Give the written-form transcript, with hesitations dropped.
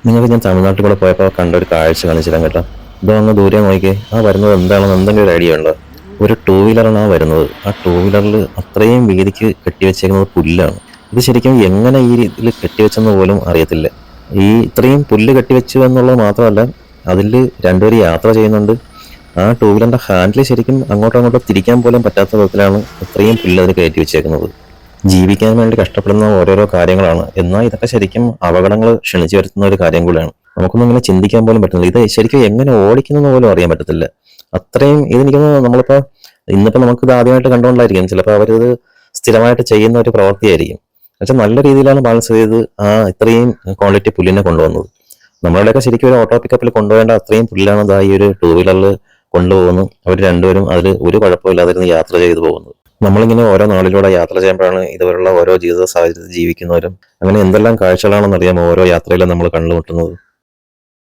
നിങ്ങൾക്ക് ഞാൻ തമിഴ്നാട്ടിൽ കൂടെ പോയപ്പോൾ കണ്ട ഒരു കാഴ്ച കാണിച്ചു തരാം കേട്ടോ. ഇതോ അങ്ങ് ദൂരെ നോക്കിയേ, ആ വരുന്നത് എന്താണെന്ന് എന്തെങ്കിലും ഒരു ഐഡിയ ഉണ്ടോ? ഒരു ടൂ വീലറാണ് ആ വരുന്നത്. ആ ടൂ വീലറിൽ അത്രയും വീതിക്ക് കെട്ടിവെച്ചേക്കുന്നത് പുല്ലാണ്. ഇത് ശരിക്കും എങ്ങനെ ഈ രീതിയിൽ കെട്ടിവെച്ചെന്ന് പോലും അറിയത്തില്ല. ഈ ഇത്രയും പുല്ല് കെട്ടിവെച്ചു എന്നുള്ളത് മാത്രമല്ല, അതിൽ രണ്ടുപേര് യാത്ര ചെയ്യുന്നുണ്ട്. ആ ടൂ വീലറിന്റെ ഹാൻഡിൽ ശരിക്കും അങ്ങോട്ടും അങ്ങോട്ടും തിരിക്കാൻ പോലും പറ്റാത്ത വിധത്തിലാണ് ഇത്രയും പുല്ല് അതിൽ കയറ്റി വെച്ചേക്കുന്നത്. ജീവിക്കാൻ വേണ്ടി കഷ്ടപ്പെടുന്ന ഓരോരോ കാര്യങ്ങളാണ്. എന്നാൽ ഇതൊക്കെ ശരിക്കും അപകടങ്ങൾ ക്ഷണിച്ചു വരുത്തുന്ന ഒരു കാര്യം കൂടിയാണ്. നമുക്കൊന്നും ഇങ്ങനെ ചിന്തിക്കാൻ പോലും പറ്റുന്നില്ല. ഇത് ശരിക്കും എങ്ങനെ ഓടിക്കുന്നെന്ന് പോലും അറിയാൻ പറ്റത്തില്ല. അത്രയും ഇതെനിക്ക് നമ്മളിപ്പോ ഇന്നിപ്പോ നമുക്കിത് ആദ്യമായിട്ട് കണ്ടുകൊണ്ടായിരിക്കും, ചിലപ്പോൾ അവരിത് സ്ഥിരമായിട്ട് ചെയ്യുന്ന ഒരു പ്രവൃത്തിയായിരിക്കും. പക്ഷെ നല്ല രീതിയിലാണ് ബാലൻസ് ചെയ്ത് ആ ഇത്രയും ക്വാളിറ്റി പുല്ലിനെ കൊണ്ടുവന്നത്. നമ്മളുടെയൊക്കെ ശരിക്കും ഒരു ഓട്ടോ പിക്കപ്പിൽ കൊണ്ടുപോകേണ്ട അത്രയും പുല്ലാണ് ഇതാ ഈ ഒരു ടൂ വീലറിൽ കൊണ്ടുപോകുന്നു. അവർ രണ്ടുപേരും അതിൽ ഒരു കുഴപ്പമില്ലാതിരുന്ന് യാത്ര ചെയ്തു പോകുന്നത്. നമ്മളിങ്ങനെ ഓരോ നാളിലൂടെ യാത്ര ചെയ്യുമ്പോഴാണ് ഇതുപോലുള്ള ഓരോ ജീവിത സാഹചര്യത്തിൽ ജീവിക്കുന്നവരും അങ്ങനെ എന്തെല്ലാം കാഴ്ചകളാണെന്നറിയാമോ ഓരോ യാത്രയിലും നമ്മൾ കണ്ടുമുട്ടുന്നത്.